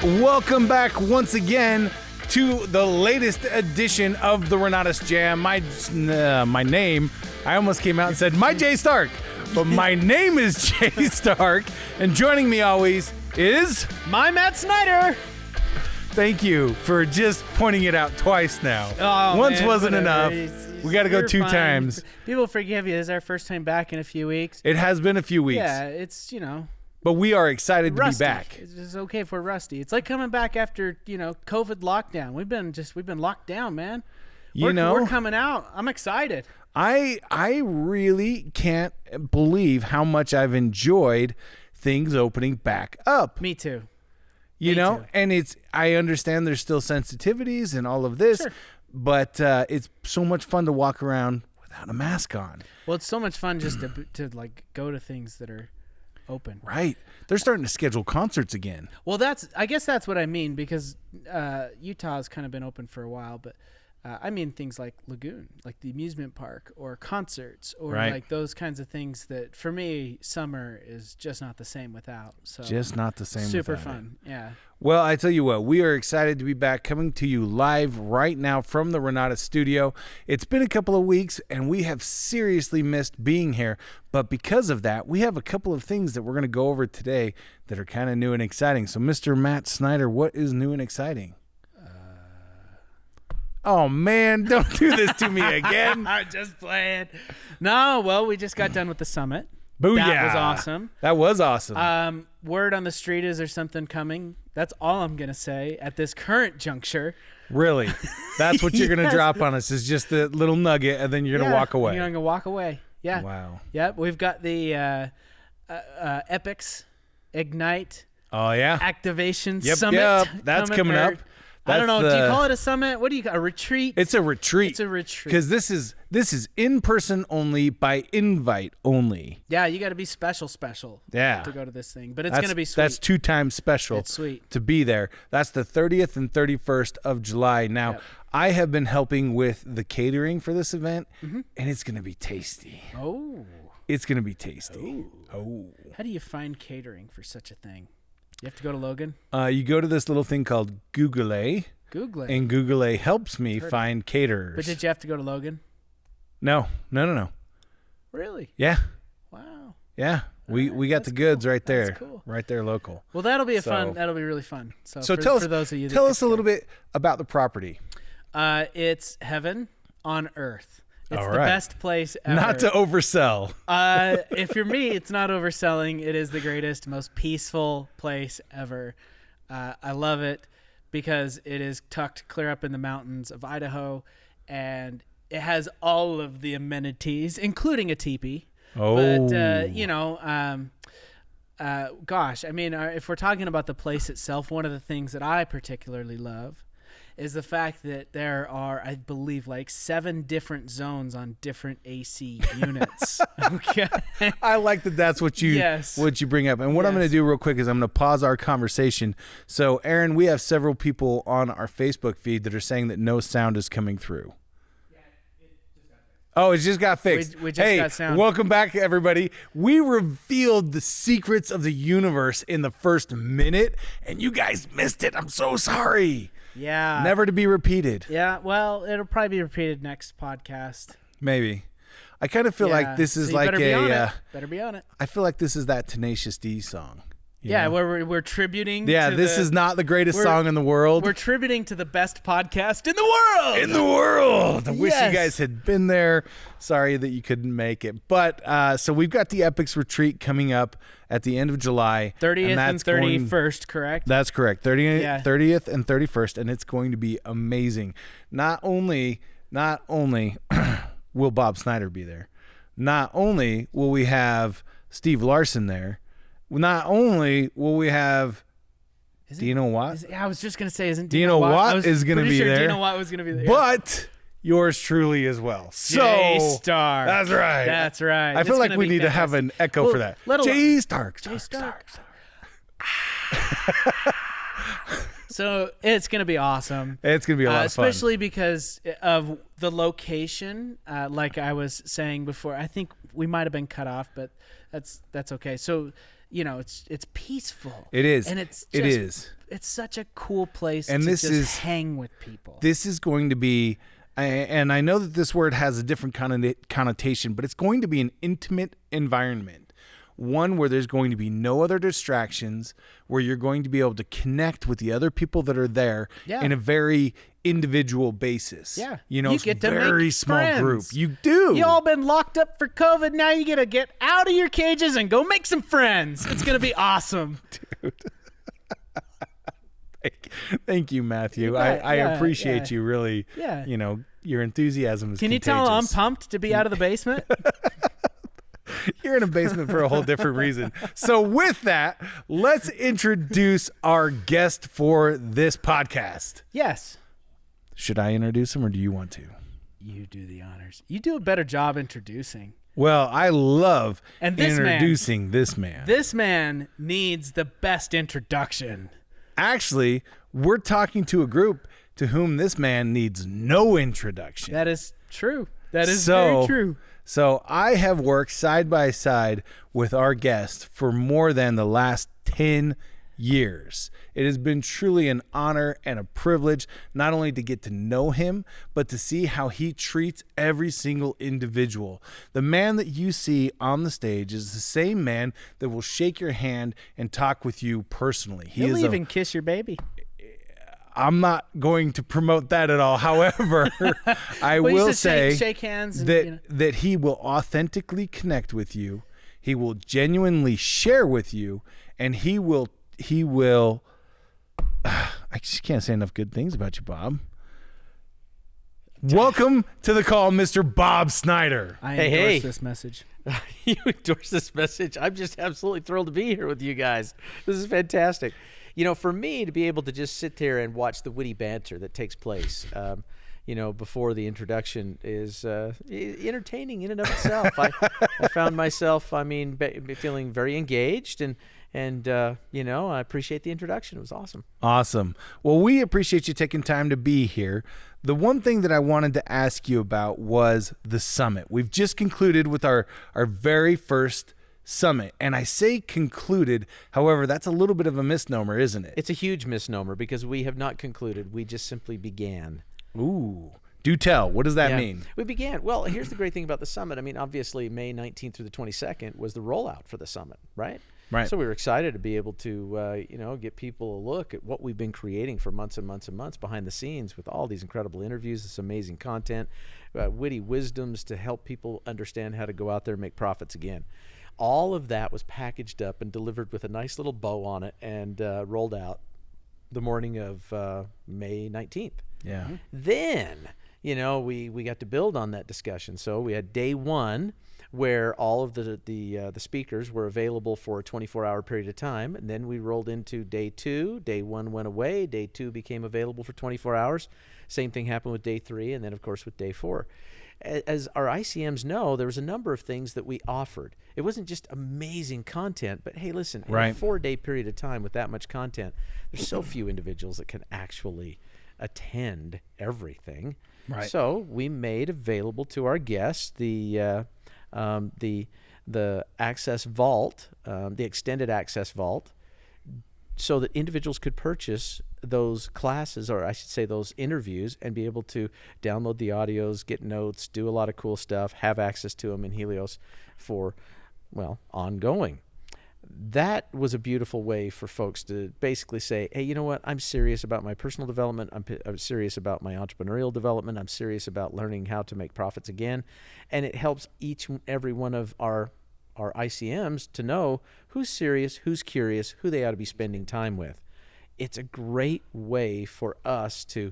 Welcome back once again to the latest edition of the Renatus J.A.M. My name, I almost came out and said, my Jay Stark, but my name is Jay Stark, and joining me always is... my Matt Snyder. Thank you for just pointing it out twice now. Oh, Once man, wasn't whatever. enough. We got to go two times. People forgive you. This is our first time back in a few weeks. It has been a few weeks. Yeah, it's, But we are excited rusty. to be back. It's okay if we're rusty. It's like coming back after, COVID lockdown. We've been locked down, man. We're coming out. I'm excited. I really can't believe how much I've enjoyed things opening back up. Me too. You know, and I understand there's still sensitivities and all of this, Sure. but it's so much fun to walk around without a mask on. Well, it's so much fun just to like go to things that are open. Right. They're starting to schedule concerts again. Well, I guess that's what I mean, because Utah has kind of been open for a while, but I mean things like Lagoon, like the amusement park, or concerts, or like those kinds of things that, for me, summer is just not the same without. So just not the same super without fun. it. Yeah. Well, I tell you what, we are excited to be back, coming to you live right now from the Renatus studio. It's been a couple of weeks, and we have seriously missed being here. But because of that, we have a couple of things that we're going to go over today that are kind of new and exciting. So, Mr. Matt Snyder, what is new and exciting? Oh, man, don't do this to me again. I'm just playing. No, well, we just got done with the summit. Booyah. That was awesome. That was awesome. Word on the street is there's something coming. That's all I'm going to say at this current juncture. Really? That's what you're going to Yes. drop on us, is just the little nugget, and then you're going to walk away. You're going to walk away. Yeah. Wow. Yep. We've got the Epics Ignite Oh, yeah. Activation Yep, Summit. yep. That's coming up. I don't know. That's Do you call it a summit? What do you call a retreat? It's a retreat. It's a retreat. Because this is in person only, by invite only. Yeah, you got to be special Yeah. to go to this thing. But it's going to be sweet. That's 2 times special. It's sweet. To be there. That's the 30th and 31st of July. Now, Yep. I have been helping with the catering for this event, and it's going to be tasty. Oh. It's going to be tasty. Oh. How do you find catering for such a thing? You have to go to Logan? You go to this little thing called Google, Google it. and Google helps me find caterers. But did you have to go to Logan? No. Really? Yeah. Wow. Yeah. We got the goods right there. That's cool. Right there local. Well, that'll be that'll be really fun. So tell for those of you that tell us a little bit about the property. It's heaven on earth. It's All the right. best place ever. Not to oversell. If you're me, it's not overselling. It is the greatest, most peaceful place ever. I love it because it is tucked clear up in the mountains of Idaho, and it has all of the amenities, including a teepee. Oh. But, gosh, I mean, if we're talking about the place itself, one of the things that I particularly love is the fact that there are, I believe, like 7 different zones on different AC units. Okay. I like that. That's what you bring up. And what I'm going to do real quick is I'm going to pause our conversation. So, Aaron, we have several people on our Facebook feed that are saying that no sound is coming through. Oh, it just got fixed. We just got sound. Welcome back, everybody. We revealed the secrets of the universe in the first minute, and you guys missed it. I'm so sorry. Yeah. Never to be repeated. Yeah, well, it'll probably be repeated next podcast. Maybe. I kind of feel like this is so like better be on it. I feel like this is that Tenacious D song. Yeah, where we're tributing. Yeah, this is not the greatest song in the world. We're tributing to the best podcast in the world. In the world. I wish you guys had been there. Sorry that you couldn't make it. But so we've got the Epics Retreat coming up at the end of July. 30th and 31st, correct? That's correct. 30th and 31st, and it's going to be amazing. Not only will Bob Snyder be there, not only will we have Steve Larson there, not only will we have Dino Watt. I was just going to say, isn't Dino Watt is going to be there. Dino Watt was going to be there. But yours truly as well. J. Stark. That's right. That's right. I feel like we need to have an echo for that. J. Stark. J. Stark. So it's going to be awesome. It's going to be a lot of fun. Especially because of the location. Like I was saying before, I think we might have been cut off, but that's okay. So it's peaceful. It is. And it's such a cool place and to this just is, hang with people. This is going to be, and I know that this word has a different connotation, but it's going to be an intimate environment. One where there's going to be no other distractions, where you're going to be able to connect with the other people that are there in a very individual basis. Yeah. You You get to make very small friends. group. You do. You all been locked up for COVID. Now you get to get out of your cages and go make some friends. It's going to be awesome. Dude. Thank you, Matthew. You bet. I appreciate you really. Yeah. Your enthusiasm is Can you tell I'm pumped to be out of the basement? You're in a basement for a whole different reason. So with that, let's introduce our guest for this podcast. Yes. Should I introduce him or do you want to? You do the honors. You do a better job introducing. Well, I love introducing this man. This man needs the best introduction. Actually, we're talking to a group to whom this man needs no introduction. That is true. That is very true. So I have worked side by side with our guest for more than the last 10 years. It has been truly an honor and a privilege not only to get to know him, but to see how he treats every single individual. The man that you see on the stage is the same man that will shake your hand and talk with you personally. He'll even kiss your baby. I'm not going to promote that at all. However, I will say shake hands and, that he will authentically connect with you. He will genuinely share with you, and he will I just can't say enough good things about you, Bob. Welcome to the call, Mr. Bob Snyder. I endorse this message. You endorse this message? I'm just absolutely thrilled to be here with you guys. This is fantastic. For me to be able to just sit there and watch the witty banter that takes place, before the introduction is entertaining in and of itself. I found myself, feeling very engaged and I appreciate the introduction. It was awesome. Awesome. Well, we appreciate you taking time to be here. The one thing that I wanted to ask you about was the summit. We've just concluded with our very first summit. And I say concluded, however, that's a little bit of a misnomer, isn't it? It's a huge misnomer because we have not concluded. We just simply began. Ooh. Do tell. What does that mean? We began. Well, here's the great thing about the summit. Obviously, May 19th through the 22nd was the rollout for the summit, right? Right. So we were excited to be able to, get people a look at what we've been creating for months and months and months behind the scenes with all these incredible interviews, this amazing content, witty wisdoms to help people understand how to go out there and make profits again. All of that was packaged up and delivered with a nice little bow on it and rolled out the morning of May 19th. Yeah. Then, we got to build on that discussion. So we had day one where all of the speakers were available for a 24-hour period of time. And then we rolled into day two. Day one went away. Day two became available for 24 hours. Same thing happened with day three. And then, of course, with day four. As our ICMs know, there was a number of things that we offered. It wasn't just amazing content, but hey, listen, in a 4-day period of time with that much content, there's so few individuals that can actually attend everything. Right. So we made available to our guests the access vault, the extended access vault, so that individuals could purchase those classes, or I should say those interviews, and be able to download the audios, get notes, do a lot of cool stuff, have access to them in Helios for, ongoing. That was a beautiful way for folks to basically say, hey, you know what? I'm serious about my personal development. I'm serious about my entrepreneurial development. I'm serious about learning how to make profits again. And it helps each and every one of our ICMs to know who's serious, who's curious, who they ought to be spending time with. It's a great way for us to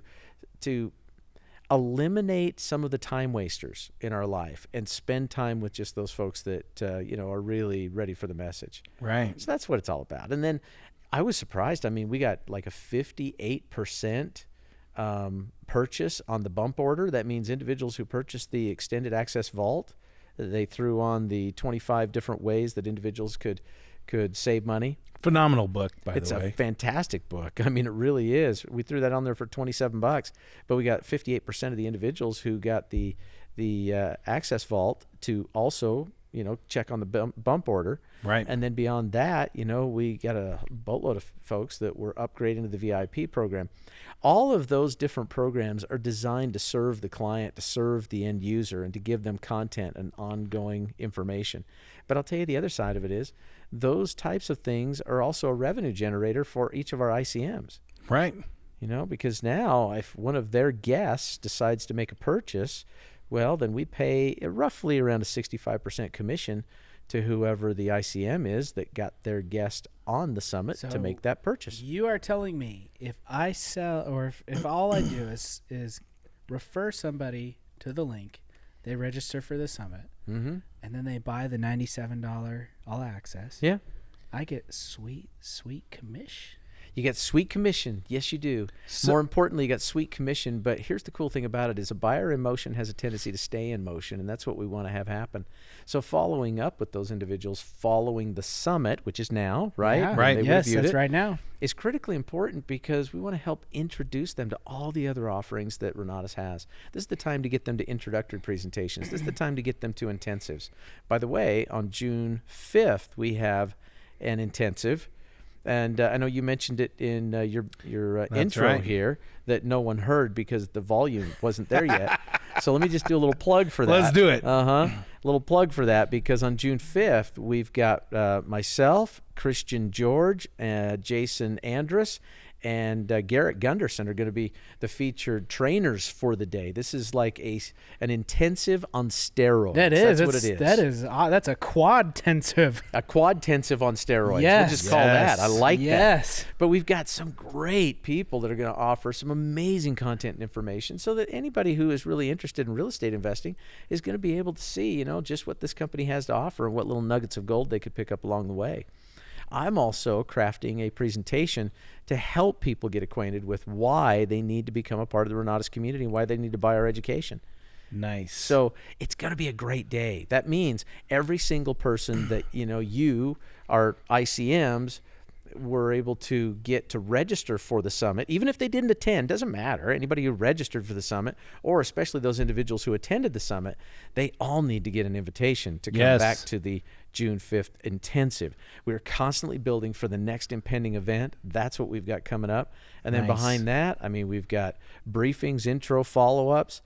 eliminate some of the time wasters in our life and spend time with just those folks that are really ready for the message. Right. So that's what it's all about. And then I was surprised. We got like a 58% purchase on the bump order. That means individuals who purchased the extended access vault, they threw on the 25 different ways that individuals could save money. Phenomenal book, by the way. It's a fantastic book. It really is. We threw that on there for $27, but we got 58% of the individuals who got the access vault to also check on the bump order. Right. And then beyond that, we got a boatload of folks that were upgrading to the VIP program. All of those different programs are designed to serve the client, to serve the end user, and to give them content and ongoing information. But I'll tell you the other side of it is those types of things are also a revenue generator for each of our ICMs. Right. Because now if one of their guests decides to make a purchase, well, then we pay roughly around a 65% commission to whoever the ICM is that got their guest on the summit to make that purchase. You are telling me if I sell, or if all I do is refer somebody to the link, they register for the summit, and then they buy the $97 all access. Yeah. I get sweet commission. You get sweet commission. Yes, you do. More importantly, you got sweet commission. But here's the cool thing about it is a buyer in motion has a tendency to stay in motion, and that's what we want to have happen. So following up with those individuals following the summit, which is now, right? Yeah. Right. Yes, that's right now. Is critically important because we want to help introduce them to all the other offerings that Renatus has. This is the time to get them to introductory presentations. This is the time to get them to intensives. By the way, on June 5th, we have an intensive. And I know you mentioned it in your intro here that no one heard because the volume wasn't there yet. So let me just do a little plug for that. Let's do it. A little plug for that because on June 5th, we've got myself, Christian George, Jason Andrus, and Garrett Gunderson are going to be the featured trainers for the day. This is like an intensive on steroids. That's what it is. That's a quad-tensive. A quad-tensive on steroids. Yes. We'll just call that. I like that. Yes. But we've got some great people that are going to offer some amazing content and information so that anybody who is really interested in real estate investing is going to be able to see, just what this company has to offer and what little nuggets of gold they could pick up along the way. I'm also crafting a presentation to help people get acquainted with why they need to become a part of the Renatus community and why they need to buy our education. Nice. So it's going to be a great day. That means every single person that, you are ICMs were able to get to register for the summit, even if they didn't attend, doesn't matter. Anybody who registered for the summit, or especially those individuals who attended the summit, they all need to get an invitation to come back to the June 5th intensive. We're constantly building for the next impending event. That's what we've got coming up. And then behind that, we've got briefings, intro, follow-ups.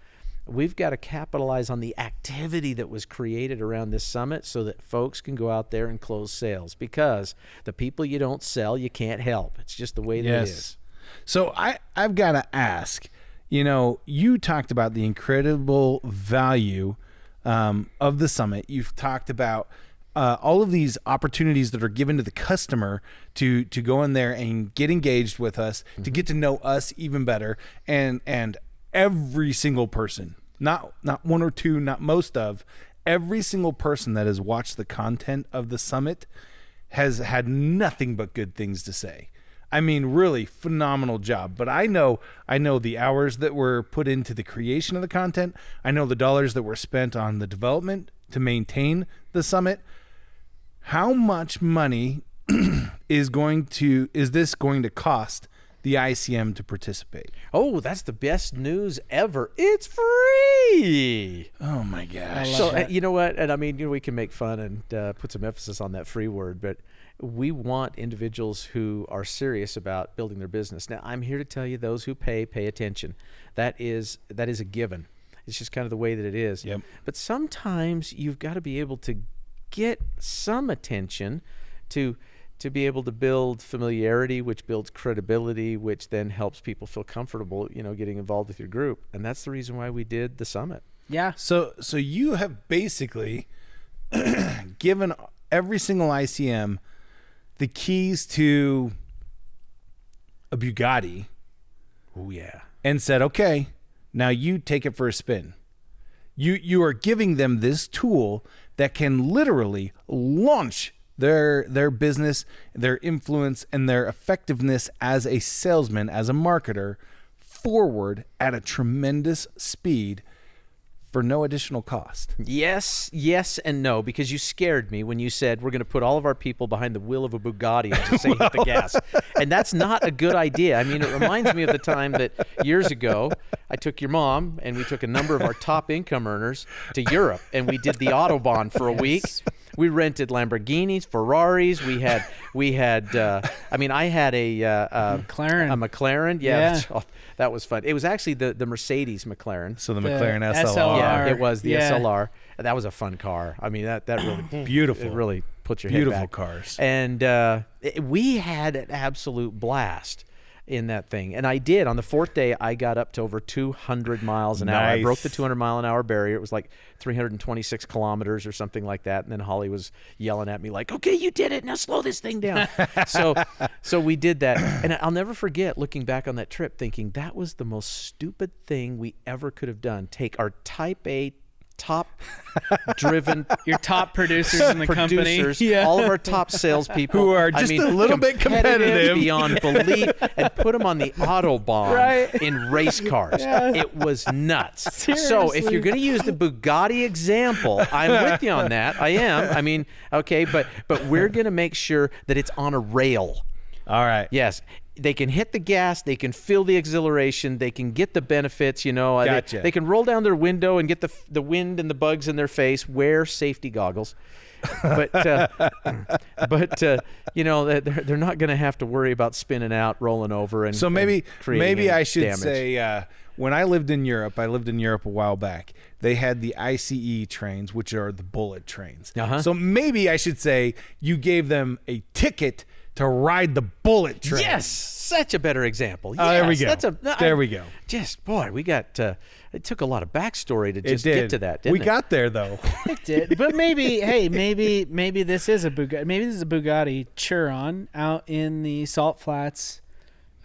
We've got to capitalize on the activity that was created around this summit so that folks can go out there and close sales, because the people you don't sell, you can't help. It's just the way that it is. So I've got to ask, you talked about the incredible value of the summit. You've talked about all of these opportunities that are given to the customer to go in there and get engaged with us, to get to know us even better, and every single person, not one or two, not most of, every single person that has watched the content of the summit has had nothing but good things to say. Really phenomenal job. But I know the hours that were put into the creation of the content. I know the dollars that were spent on the development to maintain the summit. How much money is this going to cost the ICM to participate? Oh, that's the best news ever. It's free. Oh my gosh. So you know what? And we can make fun and put some emphasis on that free word, but we want individuals who are serious about building their business. Now, I'm here to tell you, those who pay attention. That is a given. It's just kind of the way that it is. Yep. But sometimes you've got to be able to get some attention to be able to build familiarity, which builds credibility, which then helps people feel comfortable, getting involved with your group. And that's the reason why we did the summit. Yeah. So you have basically given every single ICM the keys to a Bugatti. Oh yeah. And said, okay, now you take it for a spin. You are giving them this tool that can literally launch their business, their influence, and their effectiveness as a salesman, as a marketer, forward at a tremendous speed for no additional cost. Yes, yes, and no, because you scared me when you said we're going to put all of our people behind the wheel of a Bugatti and just say hit the gas. And that's not a good idea. I mean, it reminds me of the time that years ago I took your mom and we took a number of our top income earners to Europe and we did the Autobahn for a week. We rented Lamborghinis, Ferraris. I had a McLaren. Yeah. Oh, that was fun. It was actually the Mercedes McLaren. So the McLaren SLR. Yeah, it was the SLR. That was a fun car. I mean, that really beautiful. It really puts your beautiful head back. Cars. And we had an absolute blast in that thing. And I did. On the fourth day, I got up to over 200 miles an hour. I broke the 200-mile-an-hour barrier. It was like 326 kilometers or something like that. And then Holly was yelling at me like, okay, you did it. Now slow this thing down. So we did that. And I'll never forget looking back on that trip thinking that was the most stupid thing we ever could have done. Take our Type A top-driven, your top producers in the company, all of our top salespeople who are just a little bit competitive beyond belief, and put them on the Autobahn in race cars. It was nuts. Seriously. So if you're going to use the Bugatti example, I'm with you on that. I am. I mean, okay, but we're going to make sure that it's on a rail. All right. Yes. They can hit the gas, they can feel the exhilaration, they can get the benefits, Gotcha. They can roll down their window and get the wind and the bugs in their face, wear safety goggles. But they're not going to have to worry about spinning out, rolling over, and so maybe I should damage. say when I lived in Europe a while back. They had the ICE trains, which are the bullet trains. So maybe I should say you gave them a ticket to ride the bullet train. Yes, such a better example. Oh, there we yes, go. There we go. Just we got. It took a lot of backstory to just get to that. Didn't it? Got there though. It did, but maybe this is a Bugatti. Maybe this is a Bugatti Chiron out in the salt flats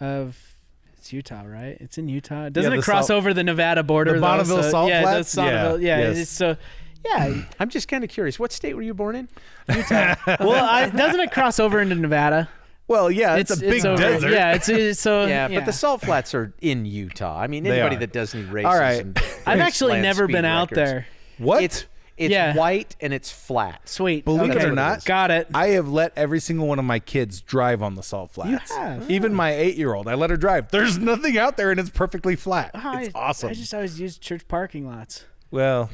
of. It's Utah, right? It's in Utah. Doesn't it cross over the Nevada border? The Bonneville Salt Flats. So. Yeah, I'm just kind of curious. What state were you born in? Utah. Well, doesn't it cross over into Nevada? Well, yeah, it's a big desert. Yeah, it's so. Yeah, but the salt flats are in Utah. I mean, anybody that does any races. All right. I've actually never been out there. What? It's white and it's flat. Sweet. Believe it or not, got it. I have let every single one of my kids drive on the salt flats. You have. Even my 8-year-old, I let her drive. There's nothing out there, and it's perfectly flat. It's awesome. I just always use church parking lots. Well,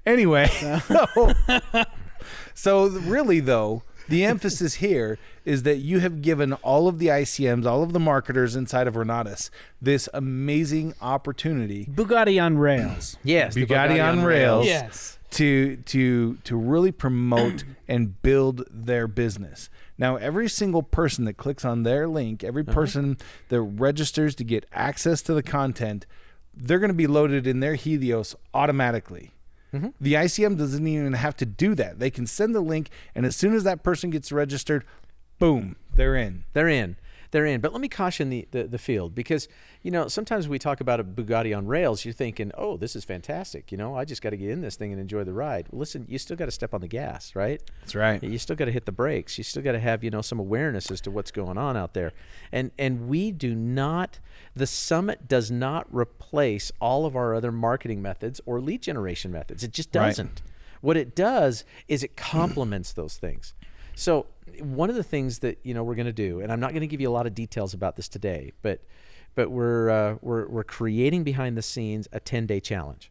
anyway, so really though, the emphasis here is that you have given all of the ICMs, all of the marketers inside of Renatus, this amazing opportunity. Bugatti on rails. Yes, Bugatti on rails. Yes. To really promote and build their business. Now, every single person that clicks on their link, every person that registers to get access to the content, they're going to be loaded in their Helios automatically. The ICM doesn't even have to do that. They can send the link, and as soon as that person gets registered, boom, they're in. They're in. But let me caution the field, because sometimes we talk about a Bugatti on rails, you're thinking, oh, this is fantastic. I just got to get in this thing and enjoy the ride. Well, listen, you still got to step on the gas, right? That's right. You still got to hit the brakes. You still got to have some awareness as to what's going on out there. And we do not. The summit does not replace all of our other marketing methods or lead generation methods. It just doesn't. Right. What it does is it complements those things. So one of the things that we're going to do, and I'm not going to give you a lot of details about this today, but we're creating behind the scenes a 10-day challenge,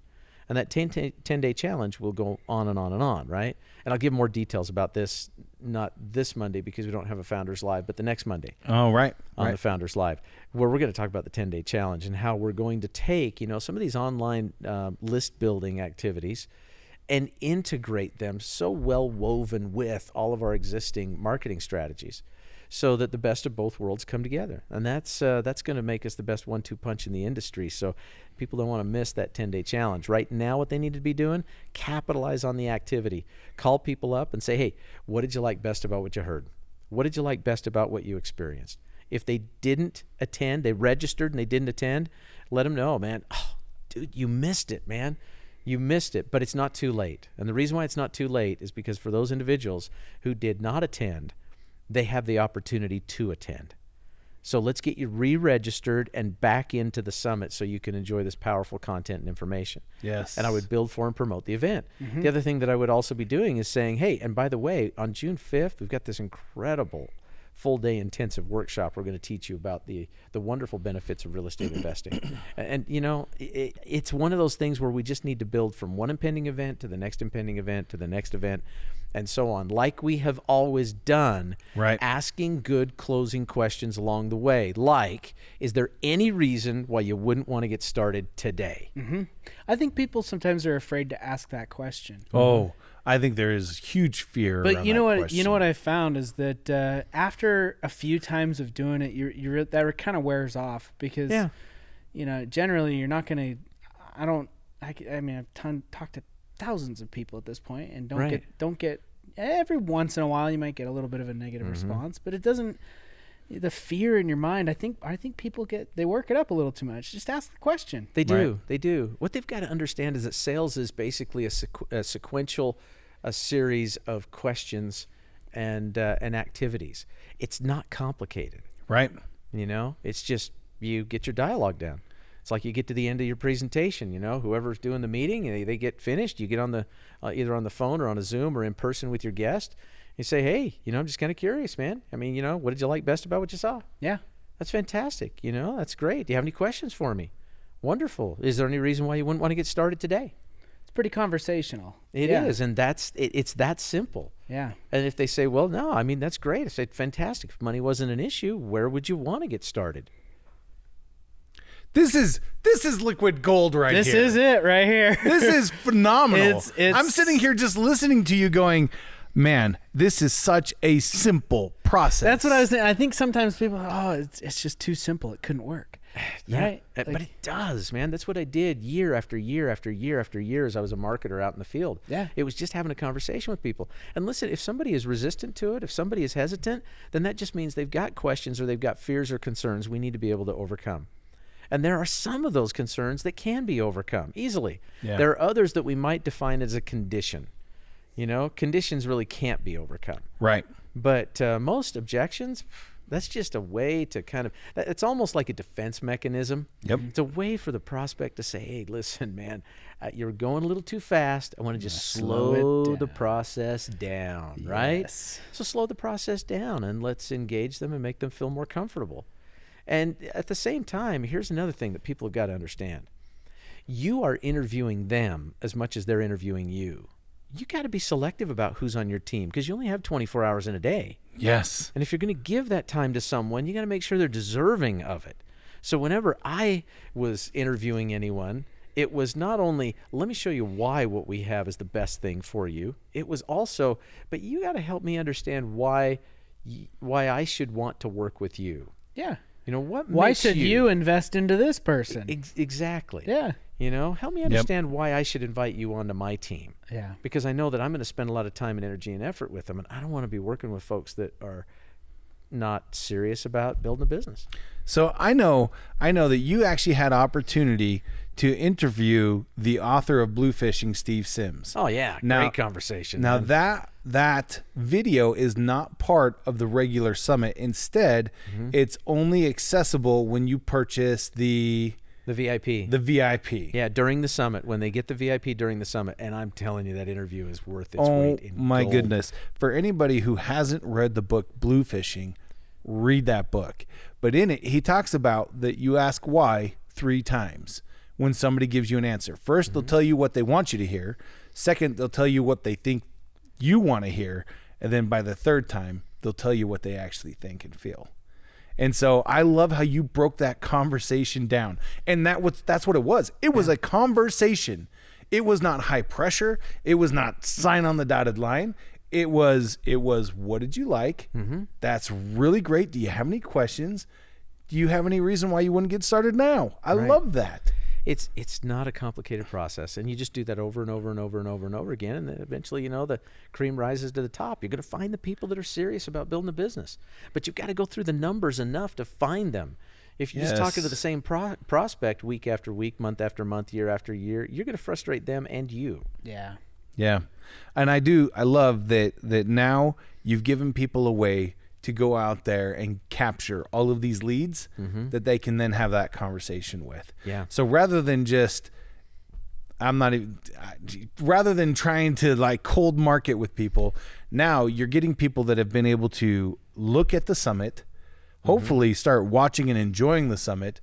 and that 10-day challenge will go on and on and on, right? And I'll give more details about this, not this Monday because we don't have a Founders Live, but the next Monday. Oh, right. On the Founders Live, where we're going to talk about the 10-day challenge and how we're going to take some of these online list building activities and integrate them so well woven with all of our existing marketing strategies, so that the best of both worlds come together. And that's going to make us the best 1-2 punch in the industry. So people don't want to miss that 10-day challenge. Right now, what they need to be doing, capitalize on the activity. Call people up and say, hey, what did you like best about what you heard? What did you like best about what you experienced? If they didn't attend, they registered and they didn't attend, let them know, man, oh, dude, you missed it, man. You missed it, but it's not too late. And the reason why it's not too late is because for those individuals who did not attend, they have the opportunity to attend. So let's get you re-registered and back into the summit so you can enjoy this powerful content and information. Yes. And I would build for and promote the event. The other thing that I would also be doing is saying, hey, and by the way, on June 5th, we've got this incredible full-day intensive workshop. We're going to teach you about the wonderful benefits of real estate investing. And you know, it's one of those things where we just need to build from one impending event to the next impending event to the next event, and so on, like we have always done, Right. asking good closing questions along the way. Like, is there any reason why you wouldn't want to get started today? I think people sometimes are afraid to ask that question. Oh, I think there is huge fear. But around you know that what? question. You know what I found is that after a few times of doing it, that kind of wears off because, you know, generally you're not going to. I mean, I've talked to thousands of people at this point, and don't get. Every once in a while, you might get a little bit of a negative response, but it doesn't. The fear in your mind, I think people they work it up a little too much. Just ask the question. They do. Right. They do. What they've got to understand is that sales is basically a sequential series of questions and activities. It's not complicated. Right. You know, it's just you get your dialogue down. It's like you get to the end of your presentation, you know, whoever's doing the meeting, they get finished. You get on the either on the phone or on a Zoom or in person with your guest. You say, hey, you know, I'm just kind of curious, man. I mean, you know, what did you like best about what you saw? Yeah. That's fantastic. You know, that's great. Do you have any questions for me? Wonderful. Is there any reason why you wouldn't want to get started today? It's pretty conversational. It is, and it's that simple. Yeah. And if they say, well, no, I mean, that's great. I say, fantastic. If money wasn't an issue, where would you want to get started? This is liquid gold right here. This is it right here. This is phenomenal. It's I'm sitting here just listening to you going, man, this is such a simple process. That's what I was saying. I think sometimes people, it's just too simple. It couldn't work. Right? But it does, man. That's what I did year after year after year after year as I was a marketer out in the field. Yeah. It was just having a conversation with people. And listen, if somebody is resistant to it, if somebody is hesitant, then that just means they've got questions or they've got fears or concerns we need to be able to overcome. And there are some of those concerns that can be overcome easily. Yeah. There are others that we might define as a condition. You know, conditions really can't be overcome. right. But most objections, that's just a way to kind of, it's almost like a defense mechanism. Yep. It's a way for the prospect to say, hey, listen, man, you're going a little too fast. I want to just slow the process down, right? Yes. So slow the process down and let's engage them and make them feel more comfortable. And at the same time, here's another thing that people have got to understand. You are interviewing them as much as they're interviewing you. You got to be selective about who's on your team because you only have 24 hours in a day. Yes. And if you're going to give that time to someone, you got to make sure they're deserving of it. So whenever I was interviewing anyone, it was not only, let me show you why what we have is the best thing for you. It was also, but you got to help me understand why I should want to work with you. Yeah. You know, what Why makes should you invest into this person? Exactly. Yeah. You know, help me understand why I should invite you onto my team. Yeah. Because I know that I'm going to spend a lot of time and energy and effort with them, and I don't want to be working with folks that are not serious about building a business. So I know that you actually had opportunity to interview the author of Bluefishing, Steve Sims. Oh yeah, great conversation. Now man. that video is not part of the regular summit. Instead, it's only accessible when you purchase the VIP. The VIP. Yeah, during the summit, when they get the VIP during the summit, and I'm telling you that interview is worth its weight in my gold. goodness. For anybody who hasn't read the book Bluefishing, read that book. But in it, he talks about that you ask why 3 times when somebody gives you an answer. First, they'll tell you what they want you to hear. Second, they'll tell you what they think you want to hear. And then by the 3rd time, they'll tell you what they actually think and feel. And so I love how you broke that conversation down. And that's what it was. It was a conversation. It was not high pressure. It was not sign on the dotted line. It was what did you like? That's really great. Do you have any questions? Do you have any reason why you wouldn't get started now? I love that. It's not a complicated process, and you just do that over and over and over and over and over again, and then eventually, you know, the cream rises to the top. You're going to find the people that are serious about building a business, but you've got to go through the numbers enough to find them. If you're just talking to the same prospect week after week, month after month, year after year, you're going to frustrate them and you. Yeah. Yeah. And I love that now you've given people a way to go out there and capture all of these leads that they can then have that conversation with. Yeah. So rather than just, rather than trying to like cold market with people, now you're getting people that have been able to look at the summit, hopefully start watching and enjoying the summit,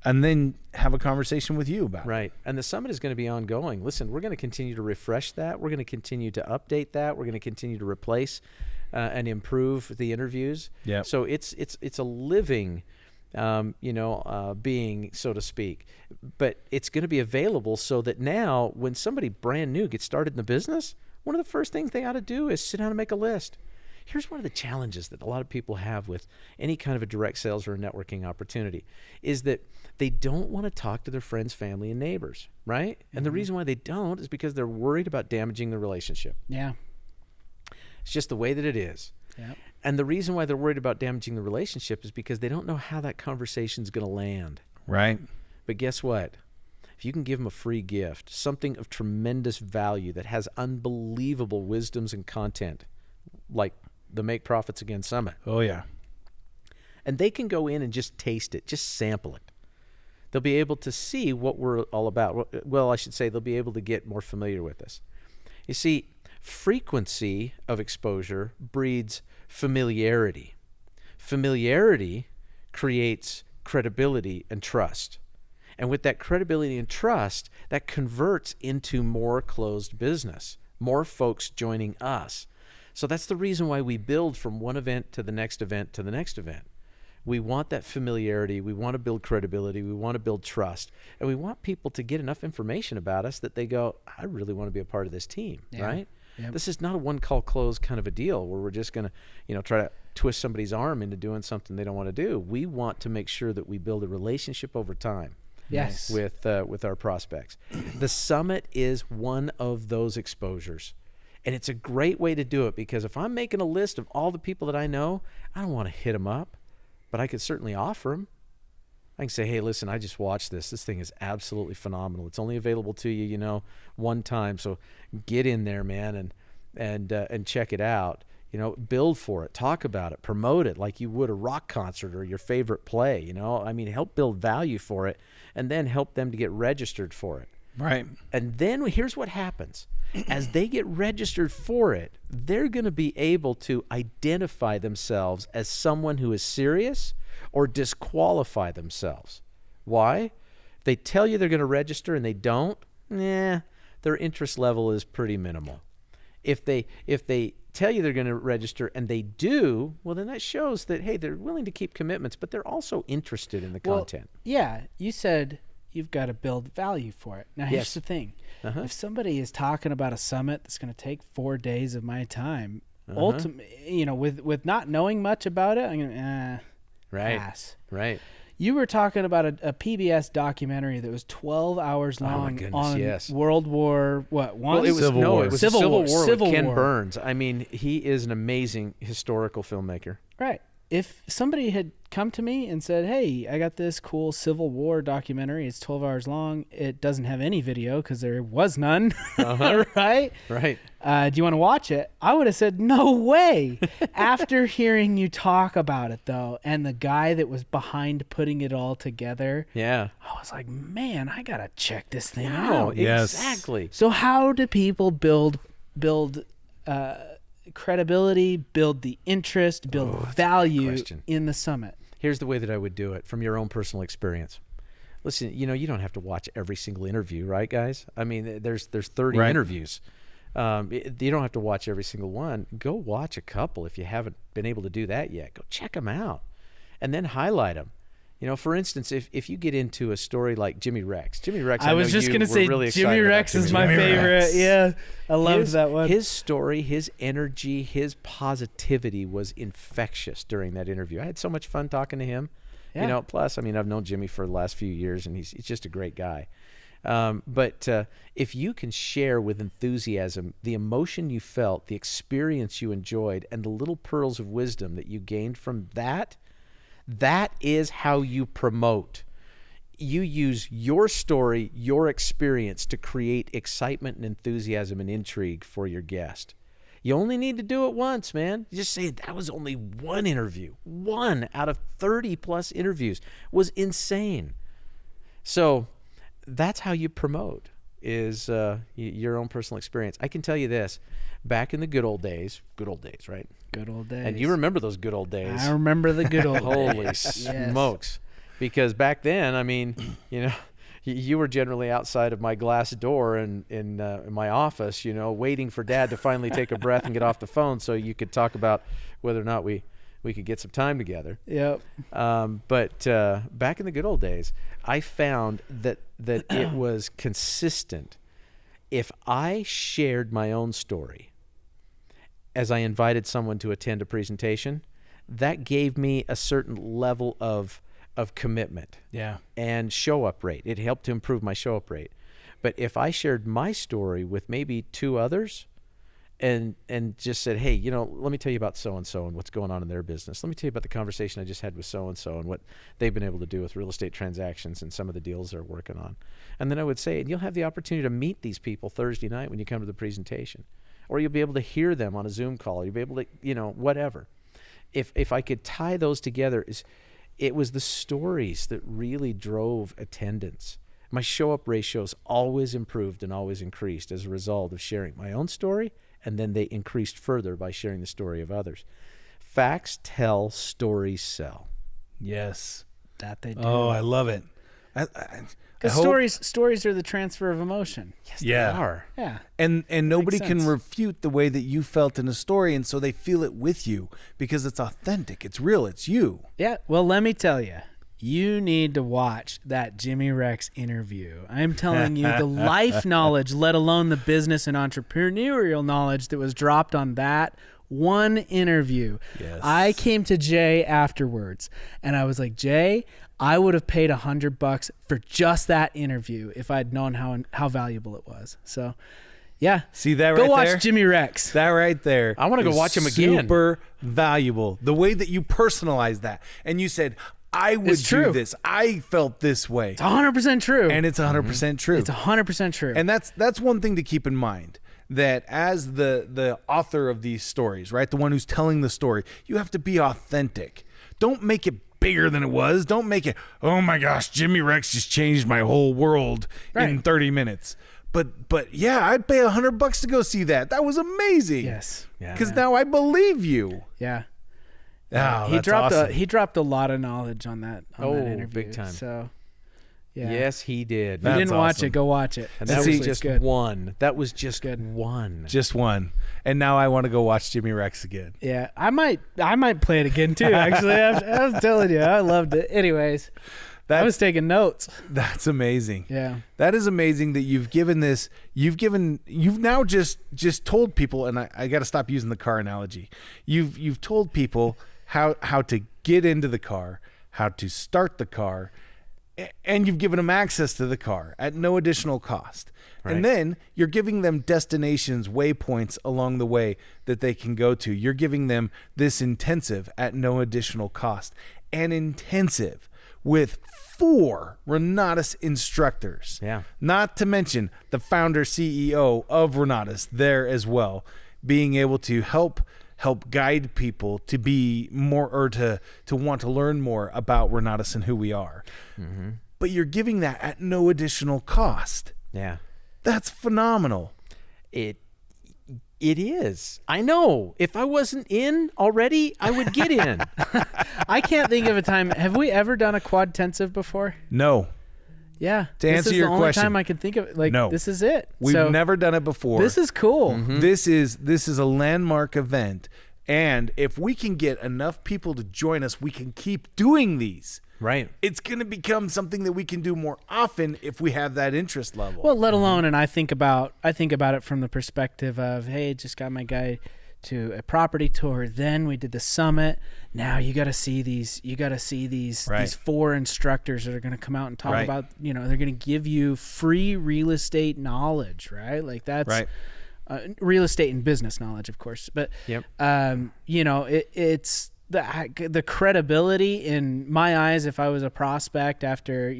and then have a conversation with you about it. Right. And the summit is going to be ongoing. Listen, we're going to continue to refresh that. We're going to continue to update that. We're going to continue to replace and improve the interviews. Yeah. So it's a living, being, so to speak. But it's going to be available so that now when somebody brand new gets started in the business, one of the first things they ought to do is sit down and make a list. Here's one of the challenges that a lot of people have with any kind of a direct sales or a networking opportunity is that they don't want to talk to their friends, family, and neighbors, right? And the reason why they don't is because they're worried about damaging the relationship. Yeah. It's just the way that it is. Yeah. And the reason why they're worried about damaging the relationship is because they don't know how that conversation is going to land. Right. But guess what? If you can give them a free gift, something of tremendous value that has unbelievable wisdoms and content, like the Make Profits Again Summit, Oh, yeah. and they can go in and just taste it, just sample it. They'll be able to see what we're all about. Well, I should say they'll be able to get more familiar with us. You see, frequency of exposure breeds familiarity. Familiarity creates credibility and trust. And with that credibility and trust, that converts into more closed business, more folks joining us. So that's the reason why we build from one event to the next event to the next event. We want that familiarity. We want to build credibility. We want to build trust. And we want people to get enough information about us that they go, I really want to be a part of this team, right? Yep. This is not a one-call close kind of a deal where we're just going to, try to twist somebody's arm into doing something they don't want to do. We want to make sure that we build a relationship over time. Yes. With our prospects. The summit is one of those exposures. And it's a great way to do it because if I'm making a list of all the people that I know, I don't want to hit them up, but I could certainly offer them. I can say, hey, listen, I just watched this. This thing is absolutely phenomenal. It's only available to you, one time. So get in there, man, and check it out. Build for it, talk about it, promote it like you would a rock concert or your favorite play. Help build value for it, and then help them to get registered for it. Right. And then here's what happens. As they get registered for it, they're going to be able to identify themselves as someone who is serious or disqualify themselves. Why? If they tell you they're going to register and they don't, their interest level is pretty minimal. If they tell you they're going to register and they do, well, then that shows that, hey, they're willing to keep commitments, but they're also interested in the content. Yeah. You said you've got to build value for it. Now, here's the thing. If somebody is talking about a summit that's going to take 4 days of my time, ultimately, with not knowing much about it, I'm going to pass. Right. You were talking about a PBS documentary that was 12 hours long my goodness, on yes. World War, what, one? Well, it was Civil War. It was Civil Civil War. War with Civil Ken War. Burns. I mean, he is an amazing historical filmmaker. Right. If somebody had come to me and said, hey, I got this cool Civil War documentary. It's 12 hours long. It doesn't have any video because there was none. Right? Right. Do you want to watch it? I would have said, no way. After hearing you talk about it, though, and the guy that was behind putting it all together, Yeah. I was like, man, I got to check this thing No, out. Yes. exactly. So how do people build credibility, build the interest, build value question. in the summit? Here's the way that I would do it from your own personal experience. Listen, you don't have to watch every single interview, right, guys? I mean, there's 30 Right. interviews. You don't have to watch every single one. Go watch a couple if you haven't been able to do that yet. Go check them out and then highlight them. For instance, if you get into a story like Jimmy Rex. I was just going to say really Jimmy Rex is my favorite. Yeah, I loved that one. His story, his energy, his positivity was infectious during that interview. I had so much fun talking to him. Yeah. Plus, I've known Jimmy for the last few years, and he's just a great guy. But if you can share with enthusiasm the emotion you felt, the experience you enjoyed, and the little pearls of wisdom that you gained from that, that is how you promote. You use your story, your experience to create excitement and enthusiasm and intrigue for your guest. You only need to do it once, man. You just say that was only one interview. 1 out of 30 plus interviews was insane. So that's how you promote, is your own personal experience. I can tell you this, back in the good old days, right? Good old days. And you remember those good old days. I remember the good old Holy days. smokes. Because back then, I mean, you were generally outside of my glass door in my office, waiting for Dad to finally take a breath and get off the phone so you could talk about whether or not we could get some time together. Yep. But back in the good old days, I found that it was consistent. If I shared my own story as I invited someone to attend a presentation, that gave me a certain level of commitment and show-up rate. It helped to improve my show-up rate. But if I shared my story with maybe 2 others and just said, hey, let me tell you about so-and-so and what's going on in their business. Let me tell you about the conversation I just had with so-and-so and what they've been able to do with real estate transactions and some of the deals they're working on. And then I would say, and you'll have the opportunity to meet these people Thursday night when you come to the presentation. Or you'll be able to hear them on a Zoom call. You'll be able to, whatever. If I could tie those together, it was the stories that really drove attendance. My show-up ratios always improved and always increased as a result of sharing my own story, and then they increased further by sharing the story of others. Facts tell, stories sell. Yes. That they do. Oh, I love it. Because stories are the transfer of emotion. Yes, they are. Yeah. And nobody Makes can sense. refute the way that you felt in a story, and so they feel it with you because it's authentic, it's real, it's you. Yeah. Well, let me tell you, you need to watch that Jimmy Rex interview. I'm telling you, the life knowledge, let alone the business and entrepreneurial knowledge that was dropped on that one interview. Yes. I came to Jay afterwards, and I was like, Jay, I would have paid $100 for just that interview if I'd known how valuable it was. So, yeah. See that right there? there? Go watch Jimmy Rex. That right there. I wanna go is watch him again. Super valuable. The way that you personalized that. And you said, I would It's true. do this. I felt this way. It's 100% true. And it's 100% true. It's 100% true. And that's one thing to keep in mind, that as the author of these stories, right, the one who's telling the story, you have to be authentic. Don't make it bigger than it was. Don't make it, oh my gosh, Jimmy Rex just changed my whole world in 30 minutes. But yeah, I'd pay $100 to go see that. That was amazing. Yes. Because now I believe you. Yeah. Oh, He that's dropped awesome. he dropped a lot of knowledge on that interview. big time. So, yeah. Yes, he did. If you didn't watch awesome. it, go watch it. And that See, was just good. one. That was just Good. one. Just one. And now I want to go watch Jimmy Rex again. Yeah, I might play it again too. Actually, I was telling you, I loved it. Anyways, I was taking notes. That's amazing. Yeah. That is amazing that you've now just told people, and I got to stop using the car analogy. You've told people how to get into the car, how to start the car, and you've given them access to the car at no additional cost. Right. And then you're giving them destinations, waypoints along the way that they can go to. You're giving them this intensive at no additional cost. An intensive with 4 Renatus instructors. Yeah. Not to mention the founder CEO of Renatus there as well, being able to help guide people to be more, or to want to learn more about Renatus and who we are. Mm-hmm. But you're giving that at no additional cost. Yeah. That's phenomenal. It is. I know. If I wasn't in already, I would get in. I can't think of a time. Have we ever done a quadtensive before? No. Yeah. To answer your this is the only question, time I can think of it. Like, no. this is it. We've So, never done it before. This is cool. Mm-hmm. This is a landmark event. And if we can get enough people to join us, we can keep doing these. Right. It's going to become something that we can do more often if we have that interest level. Well, let alone, and I think about it from the perspective of, hey, just got my guy to a property tour. Then we did the summit. Now you got to see these. You got to see these Right. these 4 instructors that are going to come out and talk Right. about. They're going to give you free real estate knowledge, right? Like that's Right. Real estate and business knowledge, of course. But Yep. it's the credibility in my eyes, if I was a prospect after,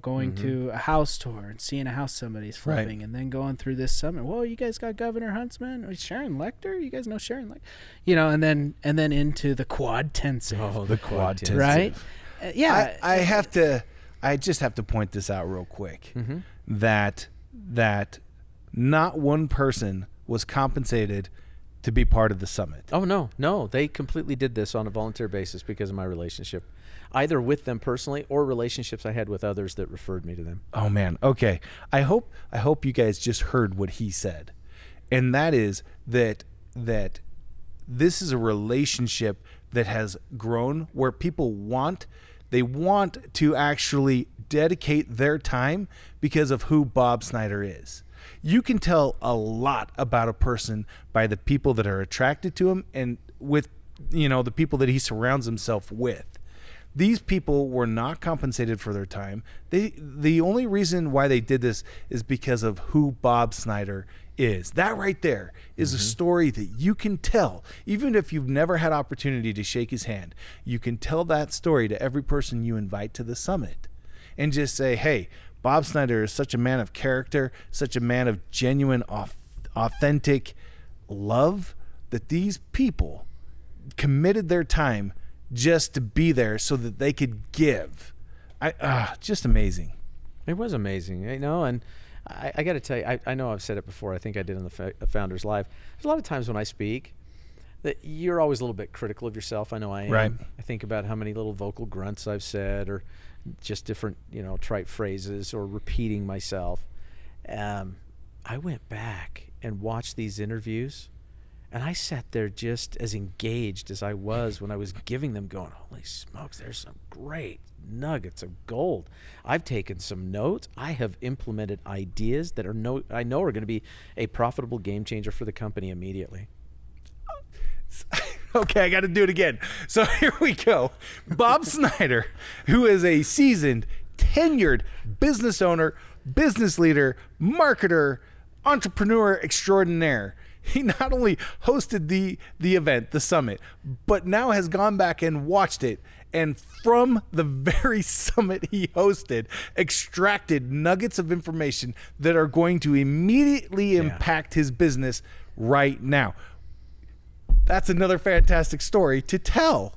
going to a house tour and seeing a house somebody's flipping, and then going through this summit. Whoa, you guys got Governor Huntsman, or Sharon Lecter? You guys know Sharon Lecter? And then into the quad-tensive. Oh, the quad-tensive. Right? Yeah. I just have to point this out real quick. That not one person was compensated to be part of the summit. Oh, no. They completely did this on a volunteer basis because of my relationship, either with them personally or relationships I had with others that referred me to them. Oh, man. Okay. I hope you guys just heard what he said. And that is that this is a relationship that has grown where people want to actually dedicate their time because of who Bob Snyder is. You can tell a lot about a person by the people that are attracted to him and with, the people that he surrounds himself with. These people were not compensated for their time. The only reason why they did this is because of who Bob Snyder is. That right there is a story that you can tell. Even if you've never had opportunity to shake his hand, you can tell that story to every person you invite to the summit and just say, hey, Bob Snyder is such a man of character, such a man of genuine, authentic love, that these people committed their time just to be there so that they could give. Just amazing. It was amazing, and I got to tell you, I know I've said it before. I think I did on the Founders Live. There's a lot of times when I speak that you're always a little bit critical of yourself. I know I am. Right. I think about how many little vocal grunts I've said, or just different, trite phrases, or repeating myself. I went back and watched these interviews, and I sat there just as engaged as I was when I was giving them, going, holy smokes, there's some great nuggets of gold. I've taken some notes. I have implemented ideas that I know are going to be a profitable game changer for the company immediately. Okay, I got to do it again. So here we go. Bob Snyder, who is a seasoned, tenured business owner, business leader, marketer, entrepreneur extraordinaire. He not only hosted the event, the summit, but now has gone back and watched it, and from the very summit he hosted, extracted nuggets of information that are going to immediately impact his business right now. That's another fantastic story to tell.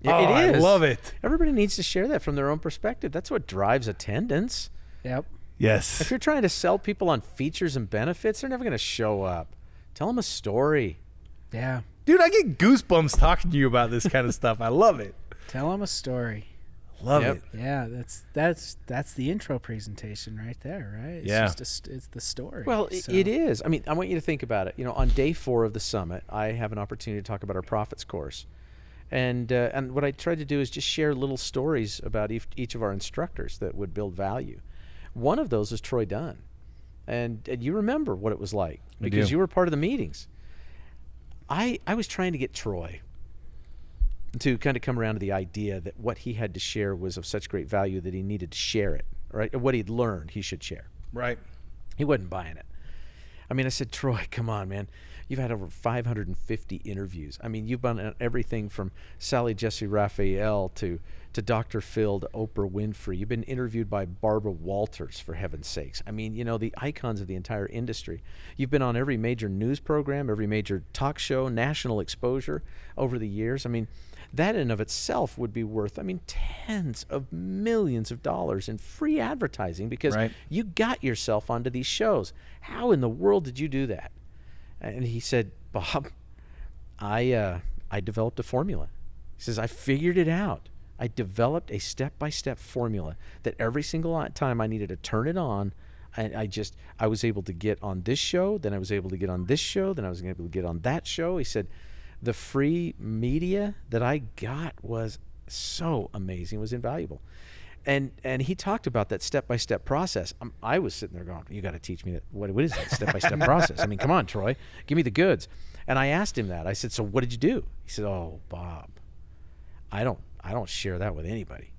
Yeah, it is. I love it. Everybody needs to share that from their own perspective. That's what drives attendance. Yep. Yes. If you're trying to sell people on features and benefits, they're never going to show up. Tell them a story. Yeah. Dude, I get goosebumps talking to you about this kind of stuff. I love it. Tell them a story. Love it. Yeah, that's the intro presentation right there, right? It's the story. Well, it is. I mean, I want you to think about it. On day 4 of the summit, I have an opportunity to talk about our profits course. And what I tried to do is just share little stories about each of our instructors that would build value. One of those is Troy Dunn. And you remember what it was like because you were part of the meetings. I was trying to get Troy to kind of come around to the idea that what he had to share was of such great value that he needed to share it, right? What he'd learned, he should share. Right. He wasn't buying it. I mean, I said, Troy, come on, man. You've had over 550 interviews. I mean, you've done everything from Sally Jesse Raphael to Dr. Phil to Oprah Winfrey. You've been interviewed by Barbara Walters, for heaven's sakes. I mean, the icons of the entire industry. You've been on every major news program, every major talk show, national exposure over the years. I mean, that in of itself would be worth, tens of millions of dollars in free advertising because you got yourself onto these shows. How in the world did you do that? And he said, Bob, I developed a formula. He says, I figured it out. I developed a step-by-step formula that every single time I needed to turn it on, I was able to get on this show, then I was able to get on this show, then I was able to get on that show. He said, the free media that I got was so amazing, was invaluable. And he talked about that step-by-step process. I was sitting there going, you got to teach me that. What is that step-by-step process? I mean, come on, Troy, give me the goods. And I asked him that. I said, so what did you do? He said, oh, Bob, I don't share that with anybody.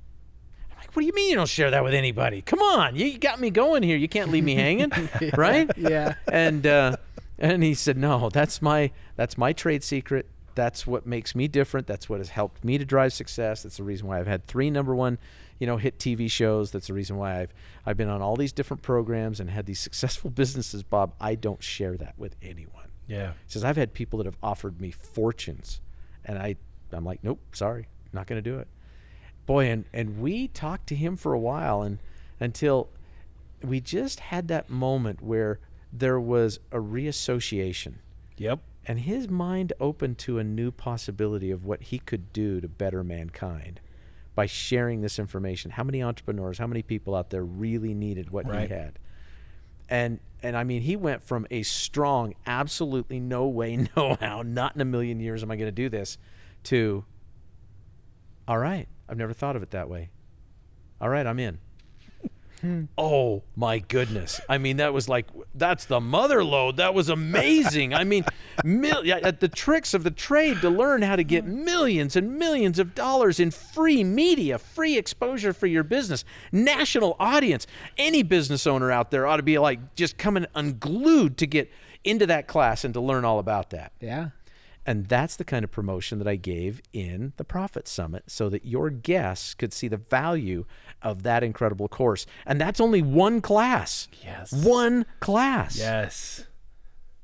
I'm like, what do you mean you don't share that with anybody? Come on, you got me going here. You can't leave me hanging, right? Yeah. And he said, no, that's my trade secret. That's what makes me different. That's what has helped me to drive success. That's the reason why I've had 3 number one, hit TV shows. That's the reason why I've been on all these different programs and had these successful businesses, Bob. I don't share that with anyone. Yeah. He says, I've had people that have offered me fortunes, and I'm like, nope, sorry, not going to do it. Boy, and we talked to him for a while, and until we just had that moment where there was a reassociation. Yep. And his mind opened to a new possibility of what he could do to better mankind by sharing this information. How many entrepreneurs, how many people out there really needed what he had? And I mean, he went from a strong, absolutely no way, no how, not in a million years am I going to do this, to, all right, I've never thought of it that way. All right, I'm in. Oh my goodness. I mean, that's the mother lode. That was amazing. I mean, the tricks of the trade to learn how to get millions and millions of dollars in free media, free exposure for your business, national audience. Any business owner out there ought to be like just coming unglued to get into that class and to learn all about that. Yeah. And that's the kind of promotion that I gave in the Profit Summit so that your guests could see the value of that incredible course. And that's only one class. Yes. One class. Yes.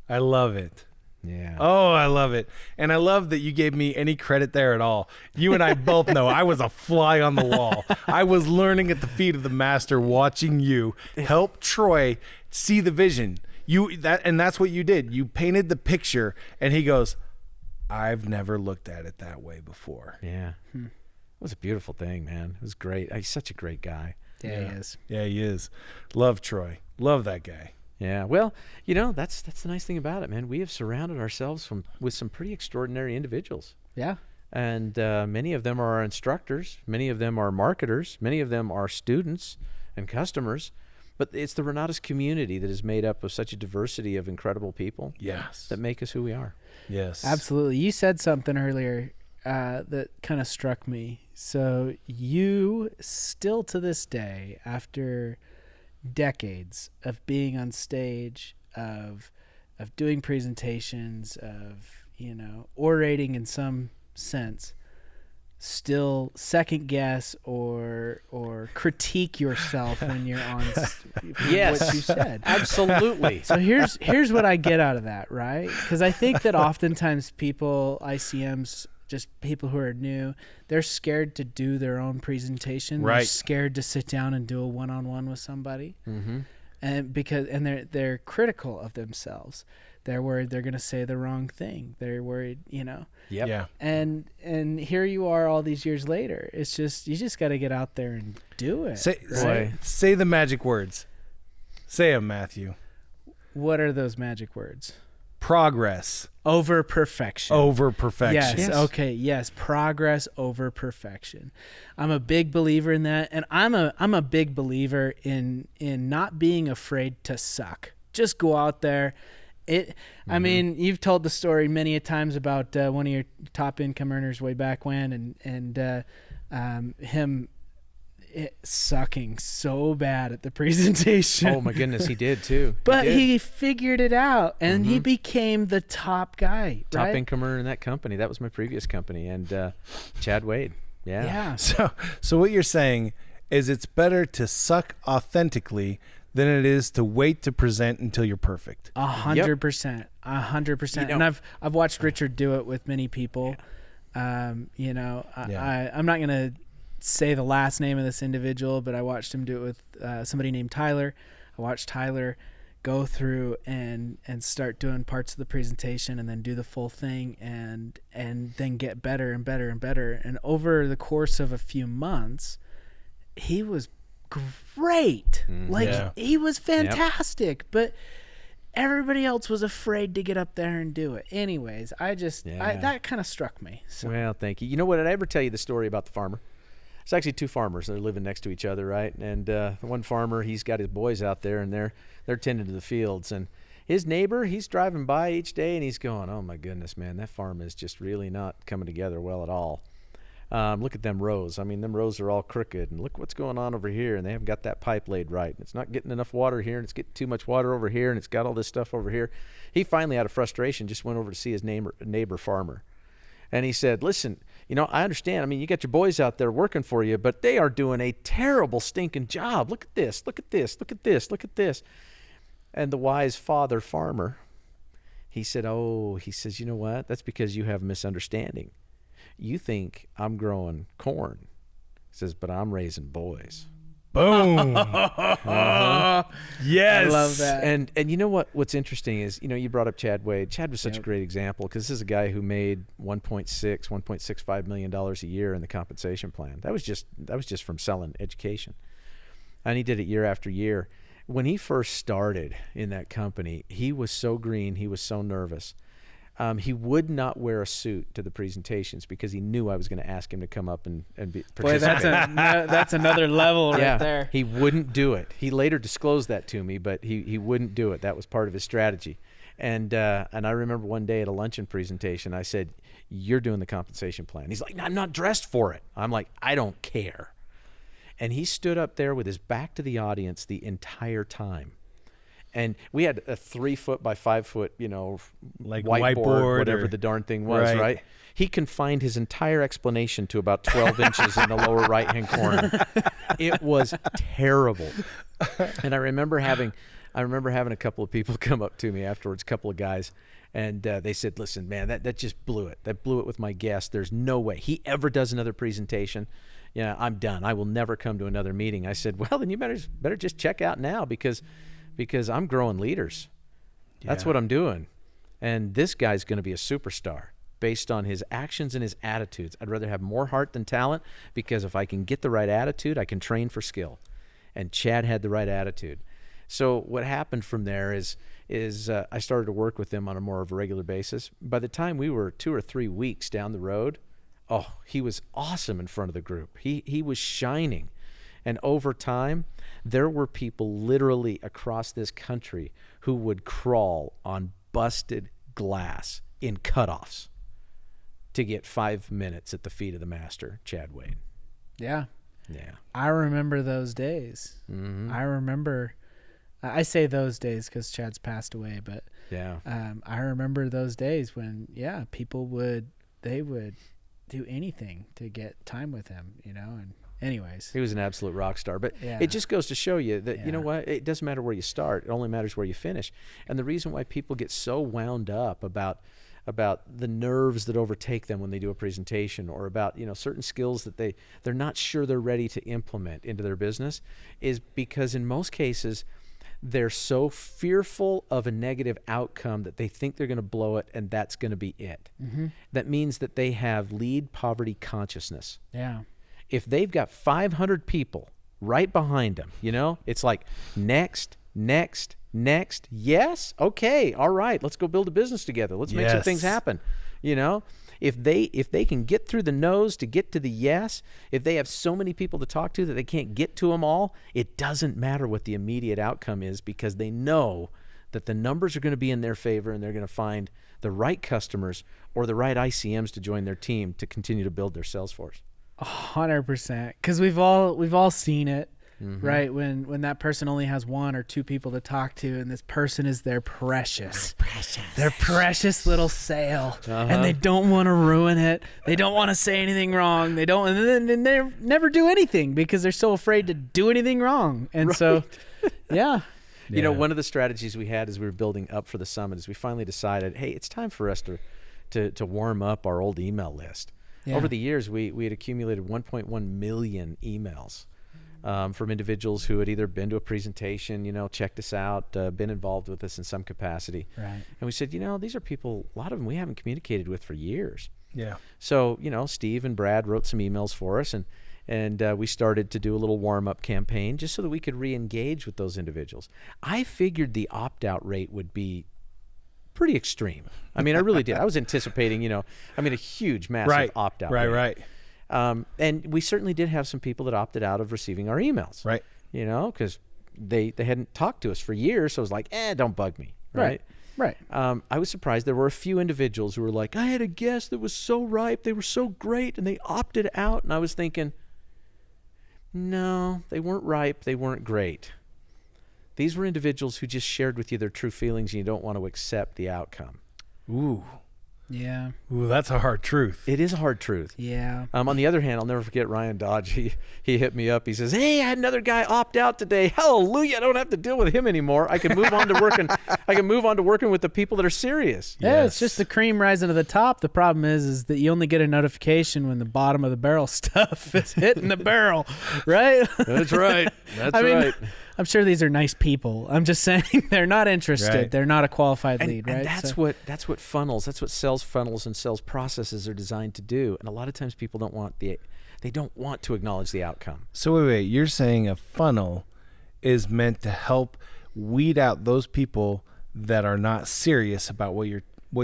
I love it. Yeah. Oh, I love it. And I love that you gave me any credit there at all. You and I both know I was a fly on the wall. I was learning at the feet of the master, watching you help Troy see the vision. And that's what you did. You painted the picture, and he goes, I've never looked at it that way before. Yeah. It was a beautiful thing, man. It was great. He's such a great guy. Yeah, he is. Yeah, he is. Love Troy. Love that guy. Yeah. Well, that's the nice thing about it, man. We have surrounded ourselves with some pretty extraordinary individuals. Yeah. And many of them are our instructors. Many of them are marketers. Many of them are students and customers. But it's the Renatus community that is made up of such a diversity of incredible people. Yes. That make us who we are. Yes. Absolutely. You said something earlier that kind of struck me. So you still to this day, after decades of being on stage, of doing presentations, of orating in some sense, still second guess or critique yourself when you're on Yes. what you said. Absolutely. So here's what I get out of that, right? Because I think that oftentimes people, ICMs, just people who are new, they're scared to do their own presentation. Right. They're scared to sit down and do a one-on-one with somebody. Mm-hmm. And they're critical of themselves. They're worried they're going to say the wrong thing. They're worried, Yep. Yeah. And here you are all these years later. It's just, you just got to get out there and do it. Say the magic words. Say them, Matthew. What are those magic words? Progress Over perfection. over perfection. Yes. Okay. Yes. Progress over perfection. I'm a big believer in that, and I'm a big believer in not being afraid to suck. Just go out there. I mean, you've told the story many a times about one of your top income earners way back when, and him sucking so bad at the presentation. Oh my goodness, he did too. But he figured it out, and he became the top guy. Top right? income earner in that company. That was my previous company, and Chad Wade. Yeah. Yeah. So what you're saying is it's better to suck authentically than it is to wait to present until you're perfect. 100%. 100%. And I've watched Richard do it with many people. I'm not going to say the last name of this individual, but I watched him do it with somebody named Tyler. I watched Tyler go through and start doing parts of the presentation and then do the full thing and then get better and better and better. And over the course of a few months, he was great. He was fantastic, but everybody else was afraid to get up there and do it. Anyways, that kind of struck me. So. Well, thank you. You know what? Did I ever tell you the story about the farmer? It's actually 2 farmers. They're living next to each other, right? And one farmer, he's got his boys out there, and they're tending to the fields. And his neighbor, he's driving by each day, and he's going, "Oh my goodness, man, that farm is just really not coming together well at all. Look at them rows. I mean, them rows are all crooked, and look what's going on over here, and they haven't got that pipe laid right. And it's not getting enough water here, and it's getting too much water over here, and it's got all this stuff over here." He finally, out of frustration, just went over to see his neighbor farmer. And he said, listen, I understand. I mean, you got your boys out there working for you, but they are doing a terrible stinking job. Look at this, look at this, look at this, look at this. And the wise father farmer, he said, he says, you know what? That's because you have a misunderstanding. You think I'm growing corn. He says, but I'm raising boys. Boom. Yes. I love that. And you know what's interesting is, you brought up Chad Wade. Chad was such a great example because this is a guy who made $1.65 million a year in the compensation plan. That was just from selling education. And he did it year after year. When he first started in that company, he was so green, he was so nervous. He would not wear a suit to the presentations because he knew I was going to ask him to come up and be participate. Boy, that's another level right there. He wouldn't do it. He later disclosed that to me, but he wouldn't do it. That was part of his strategy. And I remember one day at a luncheon presentation, I said, "You're doing the compensation plan." He's like, "I'm not dressed for it." I'm like, "I don't care." And he stood up there with his back to the audience the entire time. And we had a 3-foot by 5-foot, like whiteboard, whatever or, the darn thing was, right? He confined his entire explanation to about 12 inches in the lower right-hand corner. It was terrible. And I remember having a couple of people come up to me afterwards, a couple of guys, and they said, "Listen, man, that just blew it. That blew it with my guest. There's no way he ever does another presentation. I'm done. I will never come to another meeting." I said, "Well, then you better just check out now because I'm growing leaders. That's what I'm doing. And this guy's going to be a superstar based on his actions and his attitudes. I'd rather have more heart than talent because if I can get the right attitude, I can train for skill." And Chad had the right attitude. So what happened from there is I started to work with him on a more of a regular basis. By the time we were 2 or 3 weeks down the road, he was awesome in front of the group. He was shining. And over time, there were people literally across this country who would crawl on busted glass in cutoffs to get 5 minutes at the feet of the master, Chad Wade. Yeah. Yeah. I remember those days. Mm-hmm. I remember, I say those days because Chad's passed away, but Yeah. I remember those days when, people would do anything to get time with him, and anyways. He was an absolute rock star. But it just goes to show you that, you know what, it doesn't matter where you start. It only matters where you finish. And the reason why people get so wound up about the nerves that overtake them when they do a presentation or about, certain skills that they're not sure they're ready to implement into their business is because in most cases, they're so fearful of a negative outcome that they think they're going to blow it and that's going to be it. Mm-hmm. That means that they have lead poverty consciousness. Yeah. If they've got 500 people right behind them, it's like next, yes, okay, all right, let's go build a business together. Let's make some things happen. If they can get through the no's to get to the yes, if they have so many people to talk to that they can't get to them all, it doesn't matter what the immediate outcome is because they know that the numbers are going to be in their favor and they're going to find the right customers or the right ICMs to join their team to continue to build their sales force. 100%, because we've all seen it. Mm-hmm. Right, when that person only has 1 or 2 people to talk to, and this person is their precious little sale, and they don't want to ruin it. They don't want to say anything wrong. They don't, and then they never do anything because they're so afraid to do anything wrong. And so, yeah. One of the strategies we had as we were building up for the summit is we finally decided, hey, it's time for us to warm up our old email list. Yeah. Over the years, we had accumulated 1.1 million emails. From individuals who had either been to a presentation, checked us out, been involved with us in some capacity. Right. And we said, these are people, a lot of them we haven't communicated with for years. Yeah. So, Steve and Brad wrote some emails for us and we started to do a little warm-up campaign just so that we could re-engage with those individuals. I figured the opt-out rate would be pretty extreme. I mean, I really did. I was anticipating, a huge, massive opt-out rate. Right. And we certainly did have some people that opted out of receiving our emails. Right. Because they hadn't talked to us for years. So it was like, don't bug me. Right. I was surprised. There were a few individuals who were like, I had a guest that was so ripe. They were so great. And they opted out. And I was thinking, no, they weren't ripe. They weren't great. These were individuals who just shared with you their true feelings and you don't want to accept the outcome. Ooh. Yeah. Ooh, that's a hard truth. It is a hard truth. Yeah. On the other hand, I'll never forget Ryan Dodge. He hit me up. He says, "Hey, I had another guy opt out today. Hallelujah! I don't have to deal with him anymore. I can move on to working. I can move on to working with the people that are serious." Yeah, it's just the cream rising to the top. The problem is that you only get a notification when the bottom of the barrel stuff is hitting the barrel, right? That's right. That's I mean, right. I'm sure these are nice people. I'm just saying they're not interested. Right. They're not a qualified lead, right? And that's what funnels, that's what sales funnels and sales processes are designed to do. And a lot of times people don't want to acknowledge the outcome. So wait, you're saying a funnel is meant to help weed out those people that are not serious about what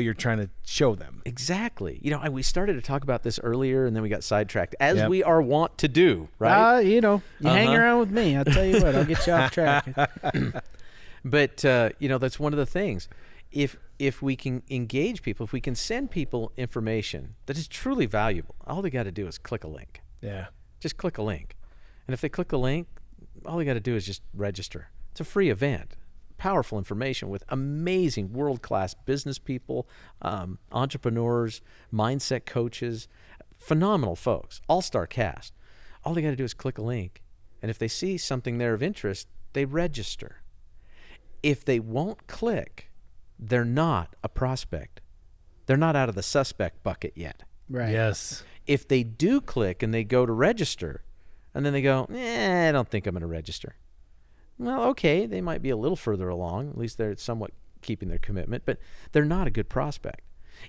you're trying to show them. Exactly. We started to talk about this earlier, and then we got sidetracked, as Yep. we are wont to do, right? you hang around with me. I'll tell you what, I'll get you off track. But that's one of the things. If we can engage people, if we can send people information that is truly valuable, all they got to do is click a link. Yeah. Just click a link. And if they click the link, all they got to do is just register. It's a free event. Powerful information with amazing world-class business people, entrepreneurs, mindset coaches, phenomenal folks, all-star cast. All they got to do is click a link. And if they see something there of interest, they register. If they won't click, they're not a prospect. They're not out of the suspect bucket yet. Right. Yes. If they do click and they go to register, and then they go, I don't think I'm going to register. Well, okay, they might be a little further along. At least they're somewhat keeping their commitment, but they're not a good prospect.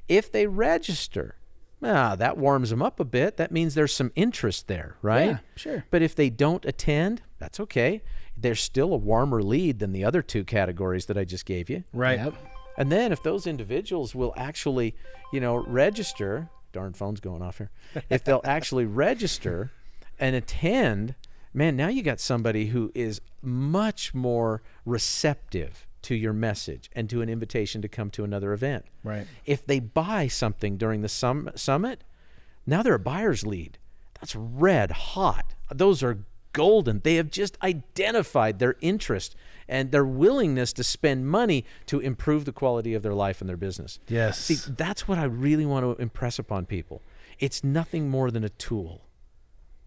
If they register, that warms them up a bit. That means there's some interest there, right? Yeah, sure. But if they don't attend, that's okay. They're still a warmer lead than the other two categories that I just gave you. Right. Yep. And then if those individuals will actually, register, darn phone's going off here. If they'll actually register and attend, man, now you got somebody who is much more receptive to your message and to an invitation to come to another event. Right. If they buy something during the summit, now they're a buyer's lead. That's red hot. Those are golden. They have just identified their interest and their willingness to spend money to improve the quality of their life and their business. Yes. See, that's what I really want to impress upon people. It's nothing more than a tool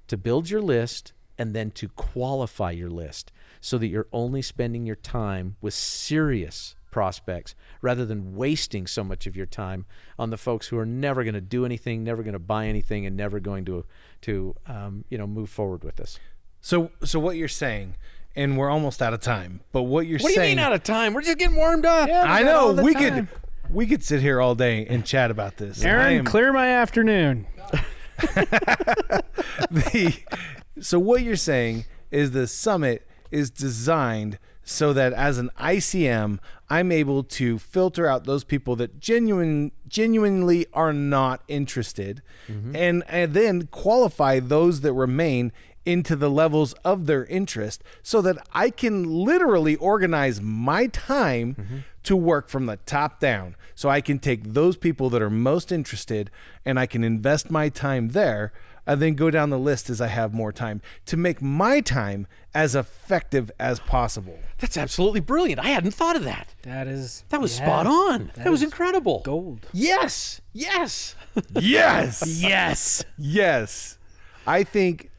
to build your list and then to qualify your list so that you're only spending your time with serious prospects rather than wasting so much of your time on the folks who are never going to do anything, never going to buy anything, and never going to move forward with this. So what you're saying, and we're almost out of time, but what you're What do saying... you mean out of time? We're just getting warmed up. Yeah, I we got all know, the we could sit here all day and chat about this. Aaron, clear my afternoon. So what you're saying is the summit is designed so that as an ICM, I'm able to filter out those people that genuinely are not interested, and then qualify those that remain into the levels of their interest so that I can literally organize my time to work from the top down. So I can take those people that are most interested and I can invest my time there and then go down the list as I have more time to make my time as effective as possible. That's absolutely brilliant. I hadn't thought of that. That was Spot on. That was is incredible. gold. Yes. Yes. Yes. Yes. Yes. I think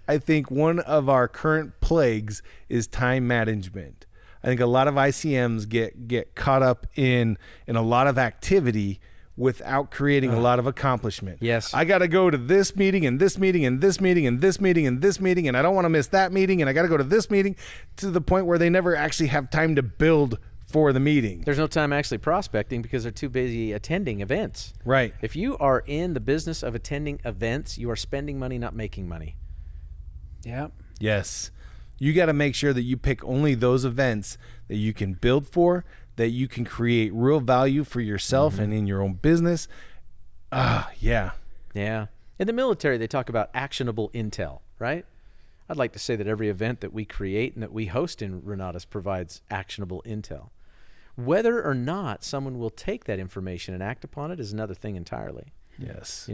one of our current plagues is time management. I think a lot of ICMs get caught up in a lot of activity without creating a lot of accomplishment. Yes. I got to go to this meeting and this meeting and this meeting and this meeting and this meeting, and I don't want to miss that meeting, and I got to go to this meeting, to the point where they never actually have time to build for the meeting. There's no time actually prospecting because they're too busy attending events. Right. If you are in the business of attending events, you are spending money, not making money. Yep. Yes. You got to make sure that you pick only those events that you can build for, that you can create real value for yourself and in your own business. Yeah. Yeah. In the military, they talk about actionable intel, right? I'd like to say that every event that we create and that we host in Renatus provides actionable intel. Whether or not someone will take that information and act upon it is another thing entirely. Yes.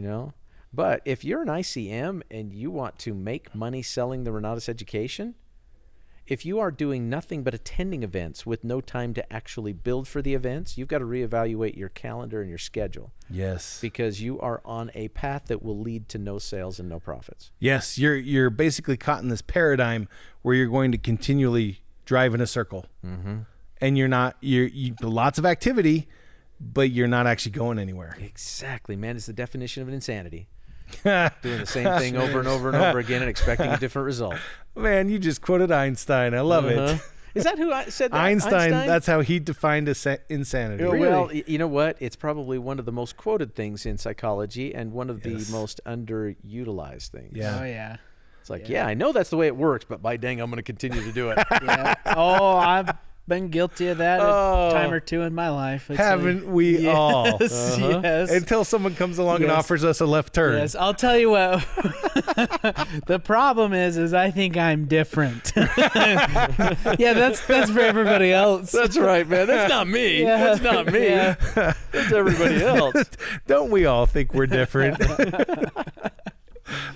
But if you're an ICM and you want to make money selling the Renatus education, if you are doing nothing but attending events with no time to actually build for the events, you've got to reevaluate your calendar and your schedule. Yes. Because you are on a path that will lead to no sales and no profits. Yes, you're basically caught in this paradigm where you're going to continually drive in a circle. Mm-hmm. And you're lots of activity, but you're not actually going anywhere. Exactly, man. It's the definition of an insanity. Doing the same thing over and over and over again and expecting a different result. Man, you just quoted Einstein. I love it. Is that who said that? Einstein, that's how he defined insanity. Oh, well, you know what? It's probably one of the most quoted things in psychology and one of the most underutilized things. Yeah. Oh, yeah. It's like, I know that's the way it works, but by dang, I'm going to continue to do it. Yeah. Oh, I've been guilty of that a time or two in my life. Haven't we all? Yes. Until someone comes along and offers us a left turn. Yes, I'll tell you what. The problem is I think I'm different. Yeah, that's for everybody else. That's right, man. That's not me. Yeah. That's not me. Yeah. That's everybody else. Don't we all think we're different?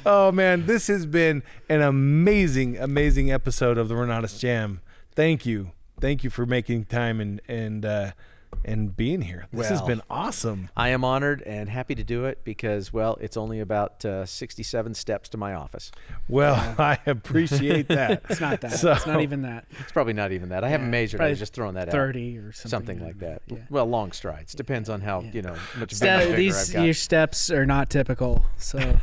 Oh, man, this has been an amazing, amazing episode of the Renatus J.A.M. Thank you. Thank you for making time and being here. This has been awesome. I am honored and happy to do it because, well, it's only about 67 steps to my office. Well, I appreciate that. It's not that. So- It's not even that. It's probably not even that. I haven't measured. I was just throwing that out. 30 or something. Something like that. Yeah. Well, long strides. Depends on how, much bigger I've got. Your steps are not typical. So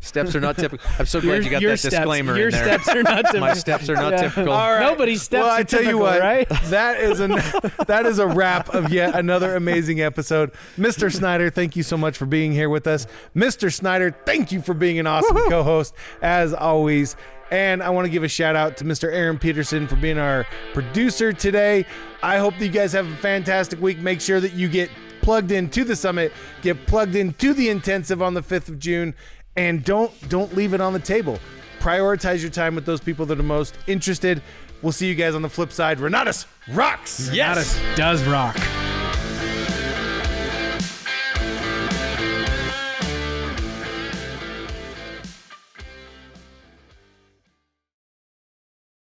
Steps are not typical. I'm so glad you got that disclaimer your in there. steps are not typical. My steps are not typical. All right. Nobody's steps Well, I are tell typical, you what, right? that is a wrap of yet another amazing episode. Mr. Snyder, thank you so much for being here with us. Mr. Snyder, thank you for being an awesome co-host as always. And I want to give a shout out to Mr. Aaron Peterson for being our producer today. I hope that you guys have a fantastic week. Make sure that you get plugged into the summit, get plugged into the intensive on the 5th of June, and don't leave it on the table. Prioritize your time with those people that are most interested. We'll see you guys on the flip side. Renatus rocks. Renatus does rock.